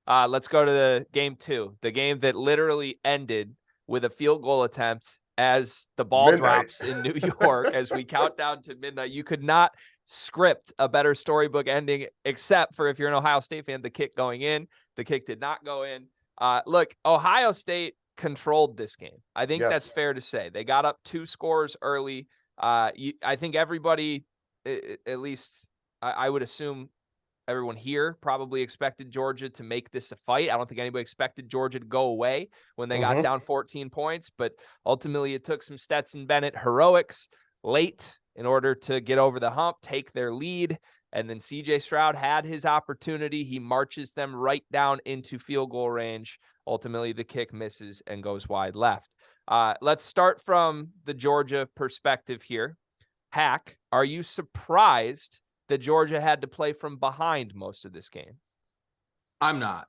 Let's go to the game 2, the game that literally ended with a field goal attempt as the ball Midnight. drops in New York as we count down to midnight. You could not script a better storybook ending, except for if you're an Ohio State fan, the kick going in. The kick did not go in. Look, Ohio State controlled this game. I think that's fair to say. They got up 2 scores early. I think everybody, at least I would assume everyone here probably expected Georgia to make this a fight. I don't think anybody expected Georgia to go away when they got down 14 points, but ultimately it took some Stetson Bennett heroics late in order to get over the hump, take their lead. And then CJ Stroud had his opportunity. He marches them right down into field goal range. Ultimately, the kick misses and goes wide left. Let's start from the Georgia perspective here. Hack, are you surprised that Georgia had to play from behind most of this game? I'm not.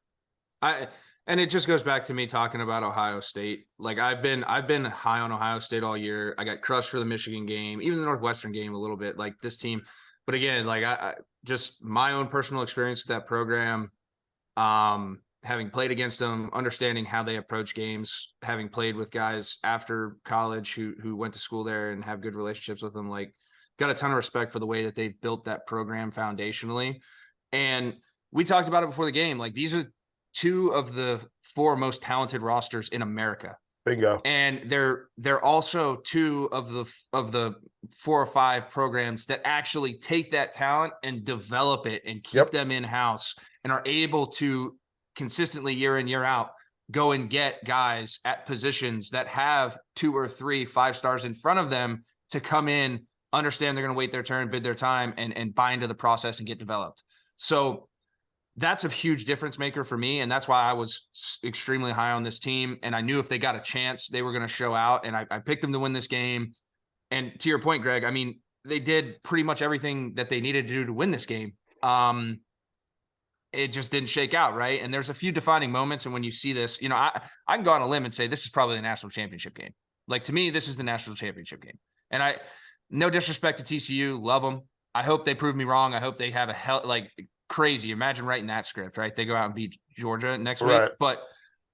And it just goes back to me talking about Ohio State. Like I've been high on Ohio State all year. I got crushed for the Michigan game, even the Northwestern game a little bit. Like this team, but again, like I just my own personal experience with that program, having played against them, understanding how they approach games, having played with guys after college who went to school there and have good relationships with them, like got a ton of respect for the way that they've built that program foundationally. And we talked about it before the game. Like these are 2 of the 4 most talented rosters in America. Bingo. And they're also 2 of the 4 or 5 programs that actually take that talent and develop it and keep them in-house and are able to consistently year in, year out, go and get guys at positions that have 2 or 3 5 stars in front of them to come in, understand they're going to wait their turn, bid their time, and buy into the process and get developed. So that's a huge difference maker for me. And that's why I was extremely high on this team. And I knew if they got a chance, they were going to show out. And I picked them to win this game. And to your point, Greg, I mean, they did pretty much everything that they needed to do to win this game. It just didn't shake out, right? And there's a few defining moments. And when you see this, you know, I can go on a limb and say this is probably the national championship game. Like to me, this is the national championship game. And no disrespect to TCU, love them. I hope they prove me wrong. I hope they have crazy. Imagine writing that script, right? They go out and beat Georgia next week. But,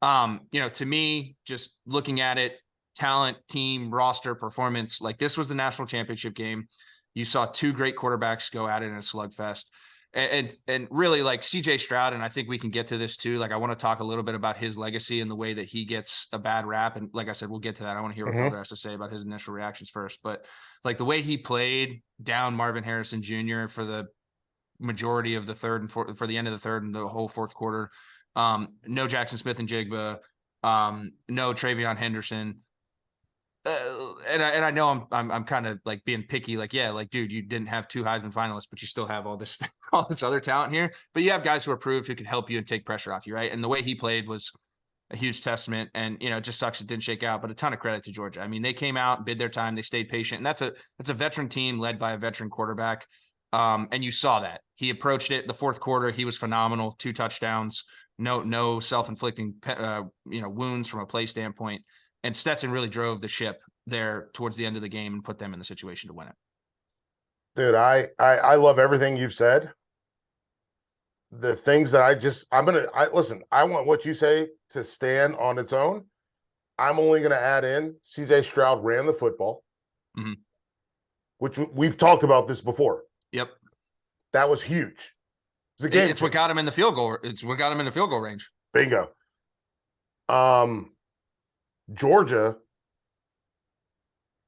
to me, just looking at it, talent, team, roster, performance, like this was the national championship game. You saw 2 great quarterbacks go at it in a slugfest. And really like CJ Stroud, and I think we can get to this too. Like I want to talk a little bit about his legacy and the way that he gets a bad rap. And like I said, we'll get to that. I want to hear what Felder has to say about his initial reactions first. But like the way he played down Marvin Harrison Jr. for the majority of the third and fourth, for the end of the third and the whole fourth quarter. No Jackson Smith and Jigba, no Travion Henderson. And I know I'm kind of like being picky, like, yeah, like, dude, you didn't have 2 Heisman finalists, but you still have all this other talent here. But you have guys who are proved who can help you and take pressure off you, right? And the way he played was a huge testament. And it just sucks it didn't shake out, but a ton of credit to Georgia. I mean, they came out, bid their time, they stayed patient, and that's a veteran team led by a veteran quarterback. And you saw that he approached it the fourth quarter. He was phenomenal. 2 touchdowns, no self-inflicting, wounds from a play standpoint. And Stetson really drove the ship there towards the end of the game and put them in the situation to win it. Dude, I love everything you've said. The things that listen, I want what you say to stand on its own. I'm only going to add in CJ Stroud ran the football, which we've talked about this before. Yep. That was huge. It's what got him in the field goal. It's what got him in the field goal range. Bingo. Georgia,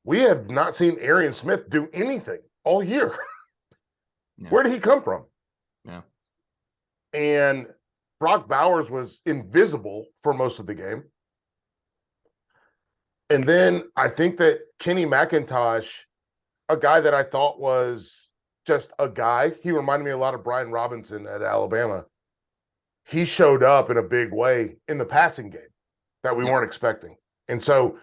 we have not seen Arian Smith do anything all year. Yeah. Where did he come from? Yeah. And Brock Bowers was invisible for most of the game. And then I think that Kenny McIntosh, a guy that I thought was just a guy, he reminded me a lot of Brian Robinson at Alabama. He showed up in a big way in the passing game that we weren't expecting. And so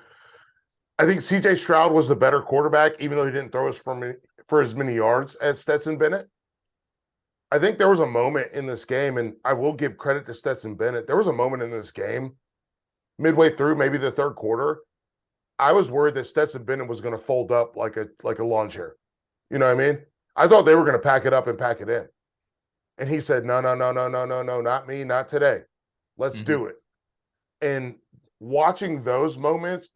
I think CJ Stroud was the better quarterback, even though he didn't throw us for as many yards as Stetson Bennett. I think there was a moment in this game, and I will give credit to Stetson Bennett. There was a moment in this game, midway through, maybe the third quarter, I was worried that Stetson Bennett was going to fold up like a lawn chair. You know what I mean? I thought they were going to pack it up and pack it in. And he said, no, not me, not today. Let's do it. And watching those moments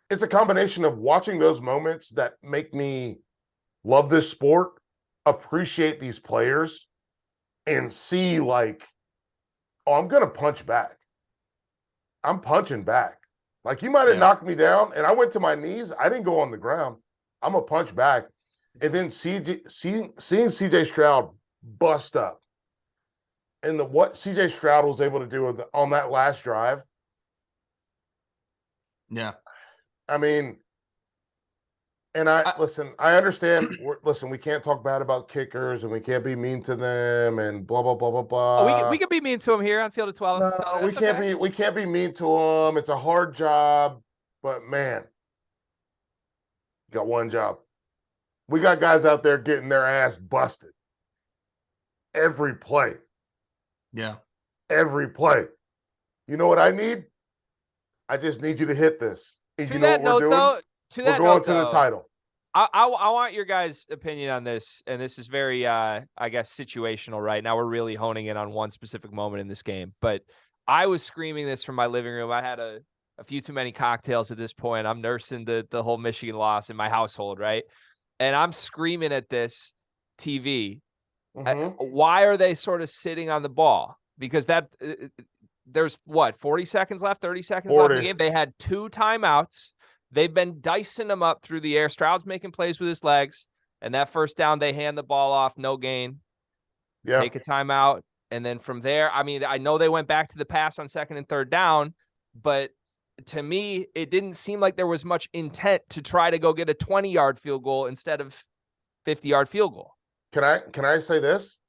it's a combination of watching those moments that make me love this sport, appreciate these players, and see like, oh, I'm going to punch back. I'm punching back. Like, you might have knocked me down and I went to my knees. I didn't go on the ground. I'm going to punch back. And then seeing CJ Stroud bust up and what CJ Stroud was able to do on that last drive. Yeah. I mean, and I understand. Listen, we can't talk bad about kickers and we can't be mean to them and blah, blah, blah, blah, blah. Oh, we can be mean to them here on Field of 12. No, we can't be mean to them. It's a hard job, but man, you got one job. We got guys out there getting their ass busted every play. Yeah. Every play. You know what I need? I just need you to hit this. And you know what we're doing? We're going to the title. I want your guys' opinion on this, and this is very, I guess, situational right now. We're really honing in on one specific moment in this game, but I was screaming this from my living room. I had a few too many cocktails at this point. I'm nursing the whole Michigan loss in my household, right? And I'm screaming at this TV. Why are they sort of sitting on the ball? Because there's 40 seconds left, 30 seconds left in the game. They had 2 timeouts. They've been dicing them up through the air. Stroud's making plays with his legs. And that first down, they hand the ball off, no gain. Yeah. Take a timeout. And then from there, I mean, I know they went back to the pass on 2nd and 3rd down, but to me, it didn't seem like there was much intent to try to go get a 20-yard field goal instead of 50-yard field goal. Can I say this?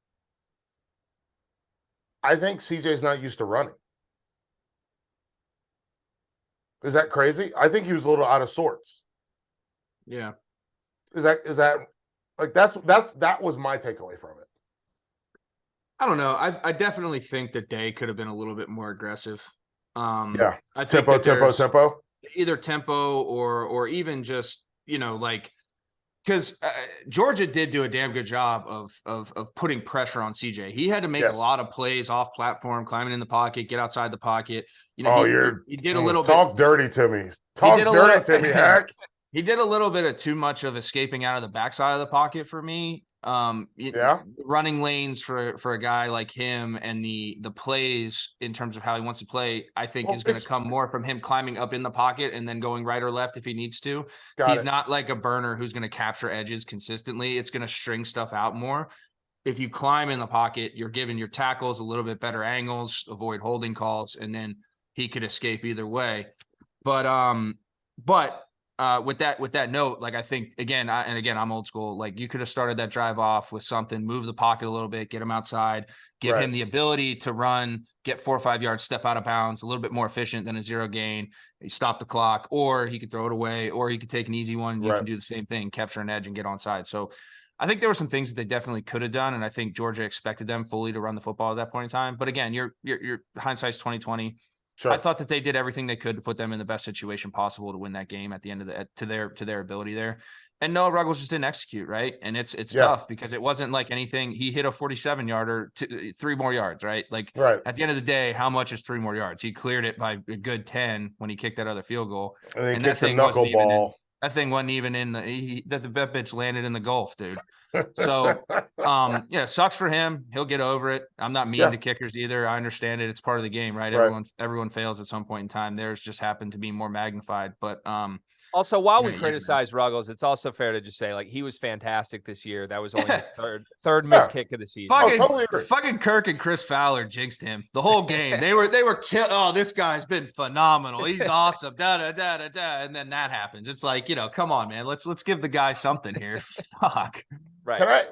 I think CJ's not used to running. Is that crazy? I think he was a little out of sorts. Yeah. Is that like that was my takeaway from it. I don't know. I definitely think that Day could have been a little bit more aggressive. Yeah. I think tempo. Either tempo or even just, like, because Georgia did do a damn good job of putting pressure on CJ. He had to make a lot of plays off platform, climbing in the pocket, get outside the pocket. He did a little talk dirty to me. Talk dirty to me, Hack. He did a little bit of too much of escaping out of the backside of the pocket for me. Running lanes for a guy like him and the plays in terms of how he wants to play, I think is going to come more from him climbing up in the pocket and then going right or left if he needs to. He's not like a burner who's going to capture edges consistently. It's going to string stuff out more. If you climb in the pocket, you're giving your tackles a little bit better angles, avoid holding calls, and then he could escape either way. But with that note, like, I think again, I'm old school. Like, you could have started that drive off with something, move the pocket a little bit, get him outside, give him the ability to run, get 4 or 5 yards, step out of bounds, a little bit more efficient than a 0 gain. You stop the clock, or he could throw it away, or he could take an easy one. You can do the same thing, capture an edge and get onside. So I think there were some things that they definitely could have done. And I think Georgia expected them fully to run the football at that point in time. But again, your hindsight's 2020. Sure. I thought that they did everything they could to put them in the best situation possible to win that game at the end of to their ability there. And Noah Ruggles just didn't execute, right? And it's tough because it wasn't like anything. He hit a 47-yarder, 3 more yards, right? Like, at the end of the day, how much is 3 more yards? He cleared it by a good 10 when he kicked that other field goal. And that thing wasn't even that thing wasn't even in that bitch landed in the Gulf, dude. So, sucks for him. He'll get over it. I'm not mean to kickers either. I understand it. It's part of the game, right? Everyone fails at some point in time. Theirs just happened to be more magnified. But also, while we criticize Ruggles, it's also fair to just say, like, he was fantastic this year. That was only his third missed kick of the season. Fucking Kirk and Chris Fowler jinxed him the whole game. They were Oh, this guy's been phenomenal. He's awesome. And then that happens. It's like, come on, man. Let's give the guy something here. Fuck. Right.